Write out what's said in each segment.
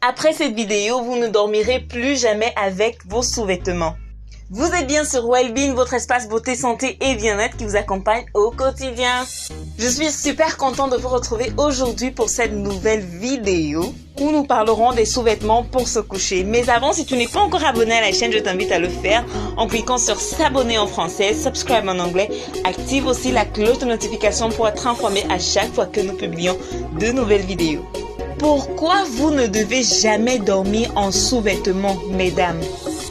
Après cette vidéo, vous ne dormirez plus jamais avec vos sous-vêtements. Vous êtes bien sur Wellbeing, votre espace beauté, santé et bien-être qui vous accompagne au quotidien. Je suis super contente de vous retrouver aujourd'hui pour cette nouvelle vidéo où nous parlerons des sous-vêtements pour se coucher. Mais avant, si tu n'es pas encore abonné à la chaîne, je t'invite à le faire en cliquant sur s'abonner en français, subscribe en anglais. Active aussi la cloche de notification pour être informé à chaque fois que nous publions de nouvelles vidéos. Pourquoi vous ne devez jamais dormir en sous-vêtements, mesdames?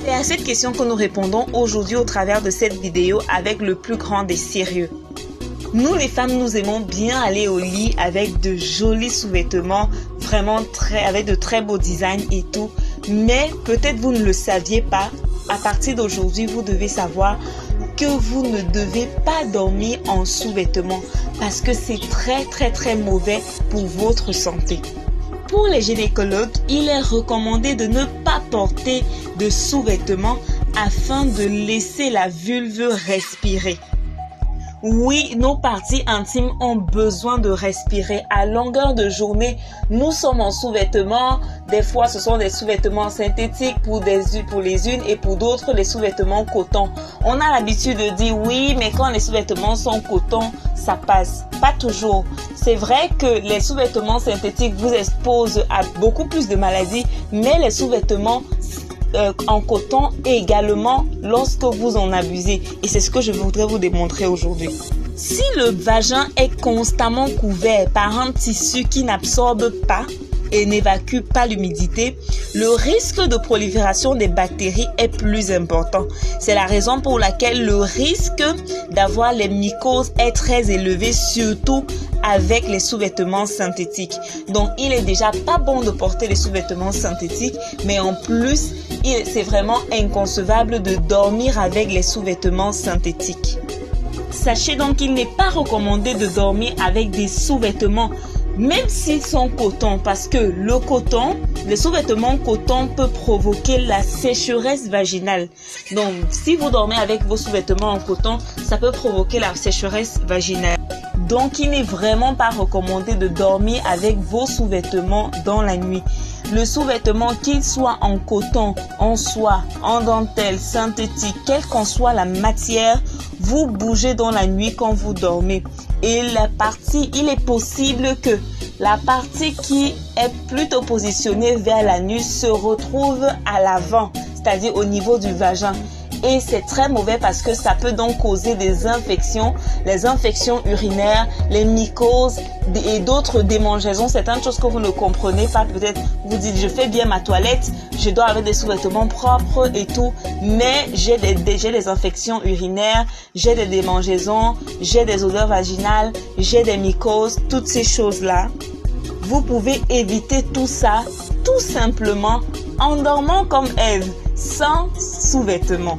C'est à cette question que nous répondons aujourd'hui au travers de cette vidéo avec le plus grand des sérieux. Nous les femmes, nous aimons bien aller au lit avec de jolis sous-vêtements, vraiment avec de très beaux designs et tout. Mais peut-être vous ne le saviez pas, à partir d'aujourd'hui, vous devez savoir que vous ne devez pas dormir en sous-vêtements parce que c'est très mauvais pour votre santé. Pour les gynécologues, il est recommandé de ne pas porter de sous-vêtements afin de laisser la vulve respirer. Oui, nos parties intimes ont besoin de respirer. À longueur de journée, nous sommes en sous-vêtements. Des fois, ce sont des sous-vêtements synthétiques pour les unes et pour d'autres, les sous-vêtements coton. On a l'habitude de dire oui, mais quand les sous-vêtements sont coton, ça passe. Pas toujours. C'est vrai que les sous-vêtements synthétiques vous exposent à beaucoup plus de maladies, mais les sous-vêtements en coton également lorsque vous en abusez. Et c'est ce que je voudrais vous démontrer aujourd'hui. Si le vagin est constamment couvert par un tissu qui n'absorbe pas et n'évacue pas l'humidité, le risque de prolifération des bactéries est plus important. C'est la raison pour laquelle le risque d'avoir les mycoses est très élevé, surtout avec les sous-vêtements synthétiques. Donc, il est déjà pas bon de porter les sous-vêtements synthétiques, mais en plus, c'est vraiment inconcevable de dormir avec les sous-vêtements synthétiques. Sachez donc qu'il n'est pas recommandé de dormir avec des sous-vêtements même s'ils sont coton, parce que le coton, les sous-vêtements coton peut provoquer la sécheresse vaginale. Donc, si vous dormez avec vos sous-vêtements en coton, ça peut provoquer la sécheresse vaginale. Donc, il n'est vraiment pas recommandé de dormir avec vos sous-vêtements dans la nuit. Le sous-vêtement, qu'il soit en coton, en soie, en dentelle, synthétique, quelle qu'en soit la matière, vous bougez dans la nuit quand vous dormez. Et il est possible que la partie qui est plutôt positionnée vers la nuit se retrouve à l'avant, c'est-à-dire au niveau du vagin. Et c'est très mauvais parce que ça peut donc causer des infections, les infections urinaires, les mycoses et d'autres démangeaisons. C'est une chose que vous ne comprenez pas. Peut-être vous dites, je fais bien ma toilette, je dors avec des sous-vêtements propres et tout, mais j'ai des infections urinaires, j'ai des démangeaisons, j'ai des odeurs vaginales, j'ai des mycoses, toutes ces choses-là. Vous pouvez éviter tout ça tout simplement en dormant comme Ève, sans sous-vêtements.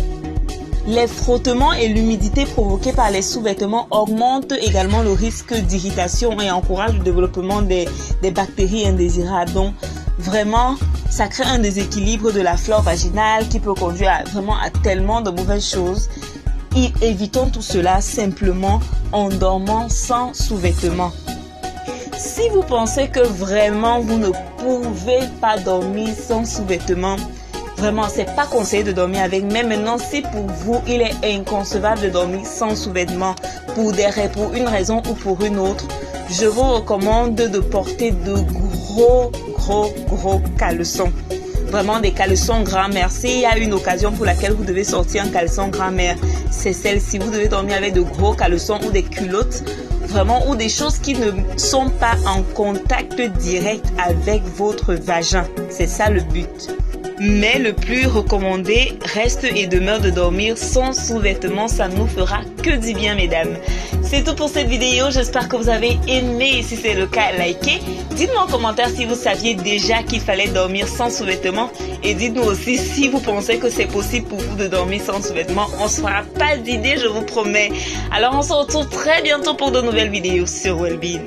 Les frottements et l'humidité provoqués par les sous-vêtements augmentent également le risque d'irritation et encouragent le développement des bactéries indésirables. Donc, vraiment, ça crée un déséquilibre de la flore vaginale qui peut conduire à tellement de mauvaises choses. Et évitons tout cela simplement en dormant sans sous-vêtements. Si vous pensez que vraiment vous ne pouvez pas dormir sans sous-vêtements, vraiment, c'est pas conseillé de dormir avec, mais maintenant, si pour vous, il est inconcevable de dormir sans sous-vêtements pour une raison ou pour une autre, je vous recommande de porter de gros caleçons. Vraiment des caleçons grand-mère. S'il y a une occasion pour laquelle vous devez sortir un caleçon grand-mère, c'est celle-ci. Vous devez dormir avec de gros caleçons ou des culottes, vraiment, ou des choses qui ne sont pas en contact direct avec votre vagin. C'est ça le but. Mais le plus recommandé reste et demeure de dormir sans sous-vêtements. Ça ne nous fera que du bien, mesdames. C'est tout pour cette vidéo. J'espère que vous avez aimé. Et si c'est le cas, likez. Dites-moi en commentaire si vous saviez déjà qu'il fallait dormir sans sous-vêtements. Et dites-nous aussi si vous pensez que c'est possible pour vous de dormir sans sous-vêtements. On ne se fera pas d'idée, je vous promets. Alors on se retrouve très bientôt pour de nouvelles vidéos sur Wellbeing.